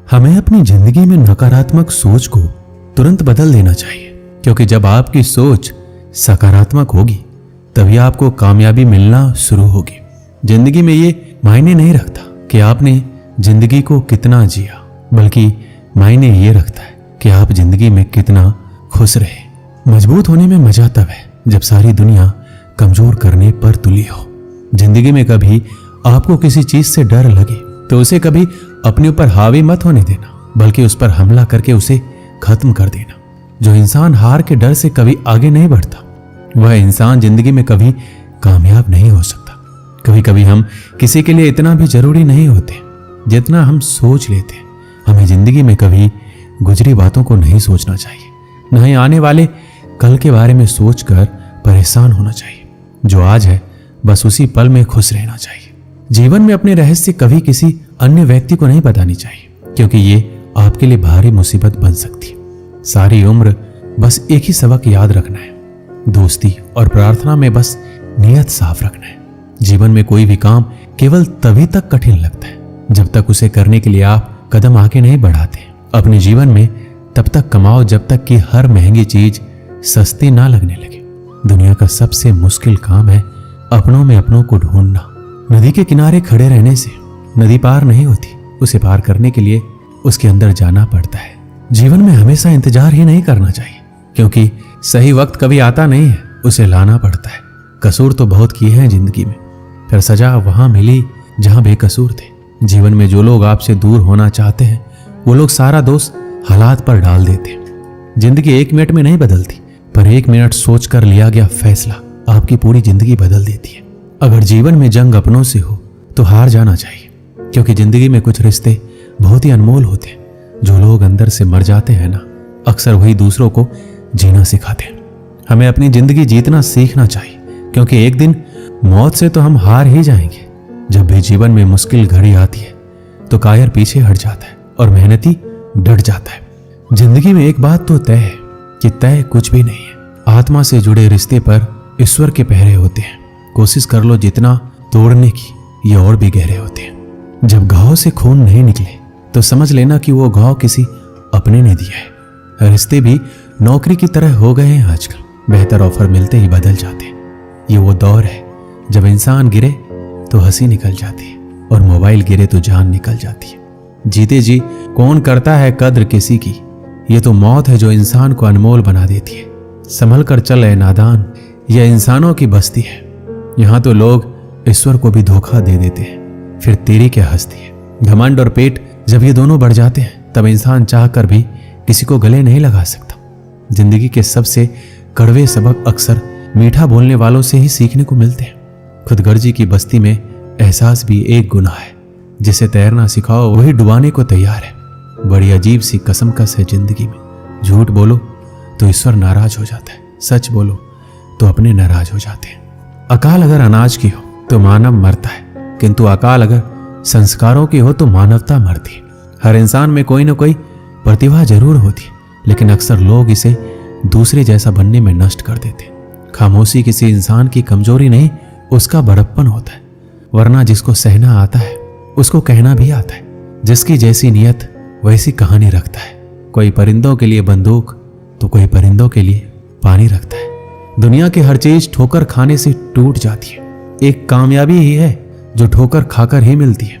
हमें अपनी जिंदगी में नकारात्मक सोच को तुरंत बदल देना चाहिए, क्योंकि जब आपकी सोच सकारात्मक होगी तभी आपको कामयाबी मिलना शुरू होगी। जिंदगी में ये मायने नहीं रखता कि आपने जिंदगी को कितना जिया, बल्कि मायने ये रखता है कि आप जिंदगी में कितना खुश रहे। मजबूत होने में मजा तब है जब सारी दुनिया कमजोर करने पर तुली हो। जिंदगी में कभी आपको किसी चीज से डर लगे तो उसे कभी अपने ऊपर हावी मत होने देना, बल्कि उस पर हमला करके उसे खत्म कर देना। जो इंसान हार के डर से कभी आगे नहीं बढ़ता, वह इंसान जिंदगी में कभी कामयाब नहीं हो सकता। कभी कभी हम किसी के लिए इतना भी जरूरी नहीं होते जितना हम सोच लेते हैं। हमें जिंदगी में कभी गुजरी बातों को नहीं सोचना चाहिए, न ही आने वाले कल के बारे में सोचकर परेशान होना चाहिए। जो आज है बस उसी पल में खुश रहना चाहिए। जीवन में अपने रहस्य कभी किसी अन्य व्यक्ति को नहीं बतानी चाहिए, क्योंकि ये आपके लिए भारी मुसीबत बन सकती है। सारी उम्र बस एक ही सबक याद रखना है, दोस्ती और प्रार्थना में बस नियत साफ रखना है। जीवन में कोई भी काम केवल तभी तक कठिन लगता है जब तक उसे करने के लिए आप कदम आगे नहीं बढ़ाते। अपने जीवन में तब तक कमाओ जब तक कि हर महंगी चीज सस्ती ना लगने लगे। दुनिया का सबसे मुश्किल काम है अपनों में अपनों को ढूंढना। नदी के किनारे खड़े रहने से नदी पार नहीं होती, उसे पार करने के लिए उसके अंदर जाना पड़ता है। जीवन में हमेशा इंतजार ही नहीं करना चाहिए, क्योंकि सही वक्त कभी आता नहीं है, उसे लाना पड़ता है। कसूर तो बहुत किए हैं जिंदगी में, फिर सजा वहां मिली जहां बेकसूर थे। जीवन में जो लोग आपसे दूर होना चाहते हैं वो लोग सारा दोष हालात पर डाल देते हैं। जिंदगी 1 मिनट में नहीं बदलती, पर 1 मिनट सोचकर लिया गया फैसला आपकी पूरी जिंदगी बदल देती है। अगर जीवन में जंग अपनों से हो तो हार जाना चाहिए, क्योंकि जिंदगी में कुछ रिश्ते बहुत ही अनमोल होते हैं। जो लोग अंदर से मर जाते हैं ना, अक्सर वही दूसरों को जीना सिखाते हैं। हमें अपनी जिंदगी जीतना सीखना चाहिए, क्योंकि एक दिन मौत से तो हम हार ही जाएंगे। जब भी जीवन में मुश्किल घड़ी आती है तो कायर पीछे हट जाता है और मेहनती डट जाता है। जिंदगी में एक बात तो तय है कि तय कुछ भी नहीं है। आत्मा से जुड़े रिश्ते पर ईश्वर के पहरे होते हैं। कोशिश कर लो जितना तोड़ने की, ये और भी गहरे होते हैं। जब घाव से खून नहीं निकले तो समझ लेना कि वो घाव किसी अपने ने दिया है। रिश्ते भी नौकरी की तरह हो गए हैं आजकल, बेहतर ऑफर मिलते ही बदल जाते हैं। ये वो दौर है जब इंसान गिरे तो हंसी निकल जाती है और मोबाइल गिरे तो जान निकल जाती है। जीते जी कौन करता है कद्र किसी की, ये तो मौत है जो इंसान को अनमोल बना देती है। संभल कर चल ए नादान, यह इंसानों की बस्ती है। यहाँ तो लोग ईश्वर को भी धोखा दे देते हैं, फिर तेरी क्या हस्ती है। घमंड और पेट जब ये दोनों बढ़ जाते हैं तब इंसान चाहकर भी किसी को गले नहीं लगा सकता। जिंदगी के सबसे कड़वे सबक अक्सर मीठा बोलने वालों से ही सीखने को मिलते हैं। खुदगर्जी की बस्ती में एहसास भी एक गुनाह है। जिसे तैरना सिखाओ वही डुबाने को तैयार है। बड़ी अजीब सी कसमकस है जिंदगी में। झूठ बोलो तो ईश्वर नाराज हो जाता है, सच बोलो तो अपने नाराज हो जाते हैं। अकाल अगर अनाज की हो तो मानव मरता है, किंतु अकाल अगर संस्कारों की हो तो मानवता मरती है। हर इंसान में कोई ना कोई प्रतिभा जरूर होती है, लेकिन अक्सर लोग इसे दूसरे जैसा बनने में नष्ट कर देते हैं। खामोशी किसी इंसान की कमजोरी नहीं, उसका बड़प्पन होता है। वरना जिसको सहना आता है उसको कहना भी आता है। जिसकी जैसी नियत वैसी कहानी रखता है। कोई परिंदों के लिए बंदूक तो कोई परिंदों के लिए पानी रखता है। दुनिया की हर चीज ठोकर खाने से टूट जाती है। एक कामयाबी ही है जो ठोकर खाकर ही मिलती है।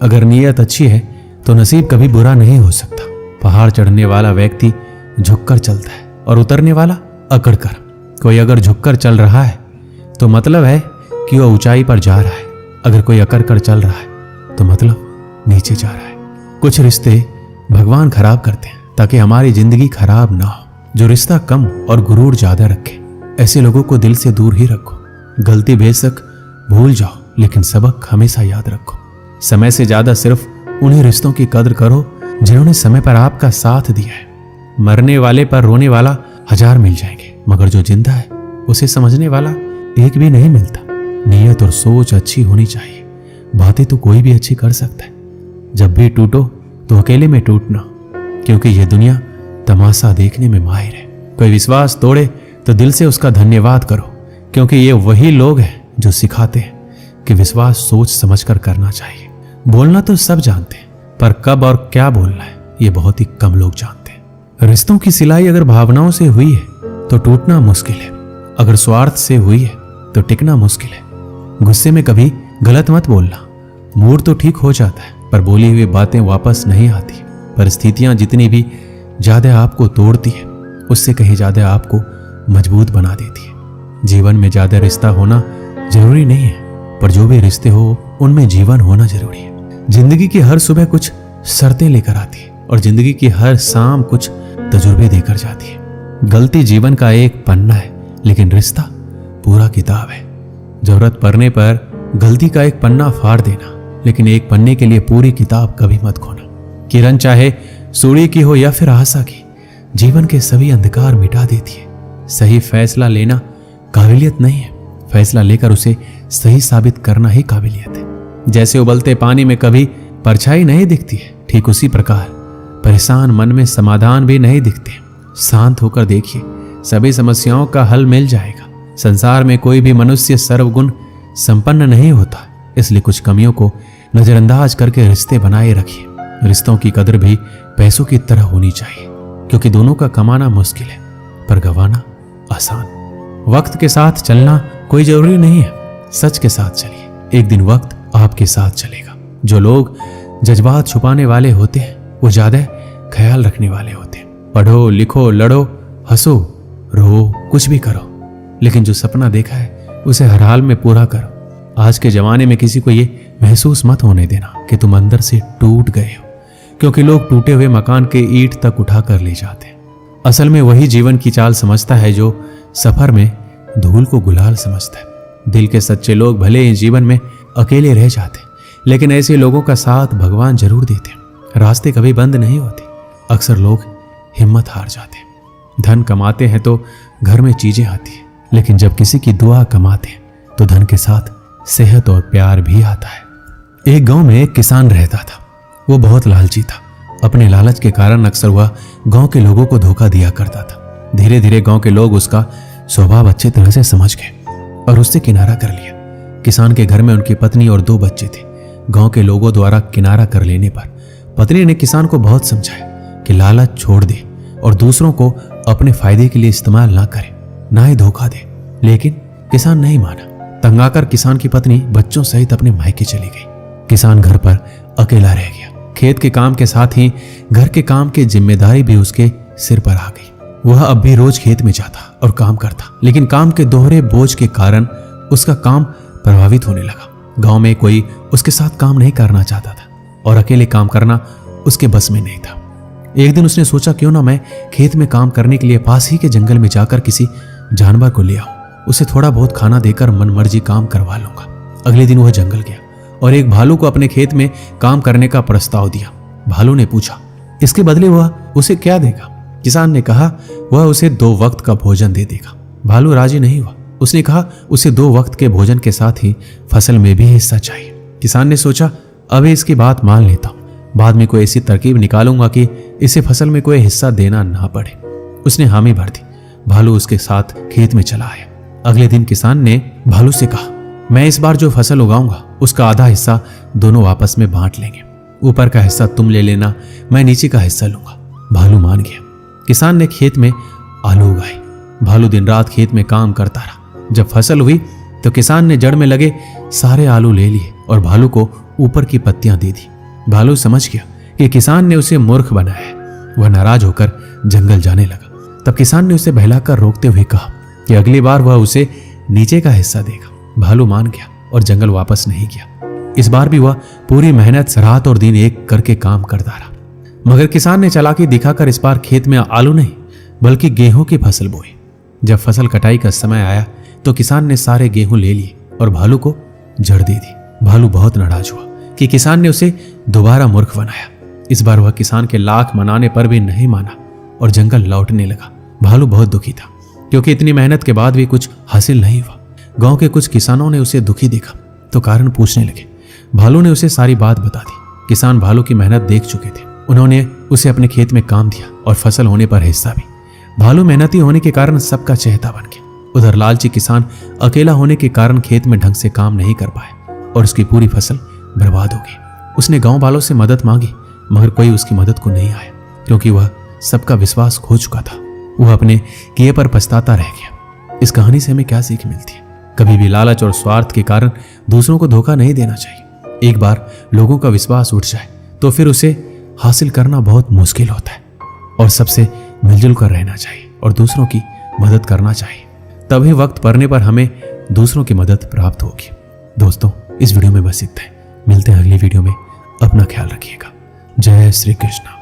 अगर नीयत अच्छी है तो नसीब कभी बुरा नहीं हो सकता। पहाड़ चढ़ने वाला व्यक्ति झुककर चलता है और उतरने वाला अकड़ कर। कोई अगर झुककर चल रहा है तो मतलब है कि वह ऊंचाई पर जा रहा है। अगर कोई अकड़ कर चल रहा है तो मतलब नीचे जा रहा है। कुछ रिश्ते भगवान खराब करते हैं ताकि हमारी जिंदगी खराब ना हो। जो रिश्ता कम और गुरूर ज्यादा रखे, ऐसे लोगों को दिल से दूर ही रखो। गलती बेशक भूल जाओ, लेकिन सबक हमेशा याद रखो। समय से ज्यादा सिर्फ उन्हीं रिश्तों की कद्र करो जिन्होंने समय पर आपका साथ दिया है। मरने वाले पर रोने वाला 1000 मिल जाएंगे, मगर जो जिंदा है उसे समझने वाला एक भी नहीं मिलता। नीयत और सोच अच्छी होनी चाहिए। बातें तो कोई भी अच्छी कर सकता है। जब भी टूटो तो अकेले में टूटना, क्योंकि यह दुनिया तमाशा देखने में माहिर है। कोई विश्वास तोड़े तो दिल से उसका धन्यवाद करो, क्योंकि ये वही लोग हैं जो सिखाते हैं कि विश्वास सोच समझकर करना चाहिए। बोलना तो सब जानते हैं, पर कब और क्या बोलना है ये बहुत ही कम लोग जानते हैं। रिश्तों की सिलाई अगर भावनाओं से हुई है तो टूटना मुश्किल है, अगर स्वार्थ से हुई है तो टिकना मुश्किल है। गुस्से में कभी गलत मत बोलना, मूड तो ठीक हो जाता है पर बोली हुई बातें वापस नहीं आती। परिस्थितियां जितनी भी ज्यादा आपको तोड़ती है उससे कहीं ज्यादा आपको मजबूत बना देती है। जीवन में ज्यादा रिश्ता होना जरूरी नहीं है, पर जो भी रिश्ते हो उनमें जीवन होना जरूरी है। जिंदगी की हर सुबह कुछ शर्तें लेकर आती है और जिंदगी की हर शाम कुछ तजुर्बे देकर जाती है। गलती जीवन का एक पन्ना है लेकिन रिश्ता पूरा किताब है। जरूरत पड़ने पर गलती का एक पन्ना फाड़ देना, लेकिन एक पन्ने के लिए पूरी किताब कभी मत खोना। किरण चाहे सूर्य की हो या फिर आशा की, जीवन के सभी अंधकार मिटा देती है। सही फैसला लेना काबिलियत नहीं है, फैसला लेकर उसे सही साबित करना ही काबिलियत है। जैसे उबलते पानी में कभी परछाई नहीं दिखती है, ठीक उसी प्रकार परेशान मन में समाधान भी नहीं दिखते। शांत होकर देखिए, सभी समस्याओं का हल मिल जाएगा। संसार में कोई भी मनुष्य सर्वगुण संपन्न नहीं होता, इसलिए कुछ कमियों को नजरअंदाज करके रिश्ते बनाए रखिए। रिश्तों की कदर भी पैसों की तरह होनी चाहिए, क्योंकि दोनों का कमाना मुश्किल है पर गंवाना आसान। वक्त के साथ चलना कोई जरूरी नहीं है, सच के साथ चलिए, एक दिन वक्त आपके साथ चलेगा। जो लोग जज्बात छुपाने वाले होते हैं वो ज्यादा ख्याल रखने वाले होते हैं। पढ़ो, लिखो, लड़ो, हंसो, रो, कुछ भी करो, लेकिन जो सपना देखा है उसे हर हाल में पूरा करो। आज के जमाने में किसी को ये महसूस मत होने देना कि तुम अंदर से टूट गए हो, क्योंकि लोग टूटे हुए मकान के ईंट तक उठा कर ले जाते हैं। असल में वही जीवन की चाल समझता है जो सफर में धूल को गुलाल समझता है। दिल के सच्चे लोग भले ही जीवन में अकेले रह जाते, लेकिन ऐसे लोगों का साथ भगवान जरूर देते हैं। रास्ते कभी बंद नहीं होते, अक्सर लोग हिम्मत हार जाते हैं। धन कमाते हैं तो घर में चीजें आती है, लेकिन जब किसी की दुआ कमाते हैं तो धन के साथ सेहत और प्यार भी आता है। एक गांव में एक किसान रहता था। वो बहुत लालची था। अपने लालच के कारण अक्सर वह गांव के लोगों को धोखा दिया करता था। धीरे धीरे गांव के लोग उसका स्वभाव अच्छी तरह से समझ गए और उससे किनारा कर लिया। किसान के घर में उनकी पत्नी और 2 बच्चे थे। गांव के लोगों द्वारा किनारा कर लेने पर पत्नी ने किसान को बहुत समझाया कि लालच छोड़ दे और दूसरों को अपने फायदे के लिए इस्तेमाल ना करे, ना ही धोखा दे, लेकिन किसान नहीं माना। तंग आकर किसान की पत्नी बच्चों सहित अपने मायके चली गई। किसान घर पर अकेला रह गया। खेत के काम के साथ ही घर के काम की जिम्मेदारी भी उसके सिर पर आ गई। वह अब भी रोज खेत में जाता और काम करता, लेकिन काम के दोहरे बोझ के कारण उसका काम प्रभावित होने लगा। गांव में कोई उसके साथ काम नहीं करना चाहता था और अकेले काम करना उसके बस में नहीं था। एक दिन उसने सोचा, क्यों ना मैं खेत में काम करने के लिए पास ही के जंगल में जाकर किसी जानवर को ले आऊं, उसे थोड़ा बहुत खाना देकर मनमर्जी काम करवा लूंगा। अगले दिन वह जंगल गया और एक भालू को अपने खेत में काम करने का प्रस्ताव दिया। भालू ने पूछा, इसके बदले वह उसे क्या देगा? किसान ने कहा, वह उसे 2 वक्त का भोजन दे देगा। भालू राजी नहीं हुआ। उसने कहा, उसे 2 वक्त के भोजन के साथ ही फसल में भी हिस्सा चाहिए। किसान ने सोचा, अभी इसकी बात मान लेता हूं, बाद में कोई ऐसी तरकीब निकालूंगा कि इसे फसल में कोई हिस्सा देना ना पड़े। उसने हामी भर दी। भालू उसके साथ खेत में चला आया। अगले दिन किसान ने भालू से कहा, मैं इस बार जो फसल उगाऊंगा उसका आधा हिस्सा दोनों आपस में बांट लेंगे। ऊपर का हिस्सा तुम ले लेना, मैं नीचे का हिस्सा लूंगा। भालू मान गया। किसान ने खेत में आलू उगाए। भालू दिन रात खेत में काम करता रहा। जब फसल हुई तो किसान ने जड़ में लगे सारे आलू ले लिए और भालू को ऊपर की पत्तियां दे दी। भालू समझ गया कि किसान ने उसे मूर्ख बनाया है। वह नाराज होकर जंगल जाने लगा। तब किसान ने उसे बहलाकर रोकते हुए कहा कि अगली बार वह उसे नीचे का हिस्सा देगा। भालू मान गया और जंगल वापस नहीं गया। इस बार भी वह पूरी मेहनत रात और दिन एक करके काम करता रहा, मगर किसान ने चालाकी दिखाकर इस बार खेत में आलू नहीं बल्कि गेहूं की फसल बोई। जब फसल कटाई का समय आया तो किसान ने सारे गेहूं ले लिए और भालू को जड़ दे दी। भालू बहुत नाराज हुआ कि किसान ने उसे दोबारा मूर्ख बनाया। इस बार वह किसान के लाख मनाने पर भी नहीं माना और जंगल लौटने लगा। भालू बहुत दुखी था क्योंकि इतनी मेहनत के बाद भी कुछ हासिल नहीं हुआ। गांव के कुछ किसानों ने उसे दुखी देखा तो कारण पूछने लगे। भालू ने उसे सारी बात बता दी। किसान भालू की मेहनत देख चुके थे। उन्होंने उसे अपने खेत में काम दिया और फसल होने पर हिस्सा भी। भालू मेहनती होने के कारण सबका चहेता बन गया। उधर लालची किसान अकेला होने के कारण खेत में ढंग से काम नहीं कर पाए और उसकी पूरी फसल बर्बाद हो गई। उसने गांव वालों से मदद मांगी मगर कोई उसकी मदद को नहीं आया, क्योंकि वह सबका विश्वास खो चुका था। वह अपने किए पर पछताता रह गया। इस कहानी से हमें क्या सीख मिलती है? कभी भी लालच और स्वार्थ के कारण दूसरों को धोखा नहीं देना चाहिए। एक बार लोगों का विश्वास उठ जाए तो फिर उसे हासिल करना बहुत मुश्किल होता है। और सबसे मिलजुल कर रहना चाहिए और दूसरों की मदद करना चाहिए, तभी वक्त पड़ने पर हमें दूसरों की मदद प्राप्त होगी। दोस्तों, इस वीडियो में बस इतना है। मिलते हैं अगली वीडियो में। अपना ख्याल रखिएगा। जय श्री कृष्ण।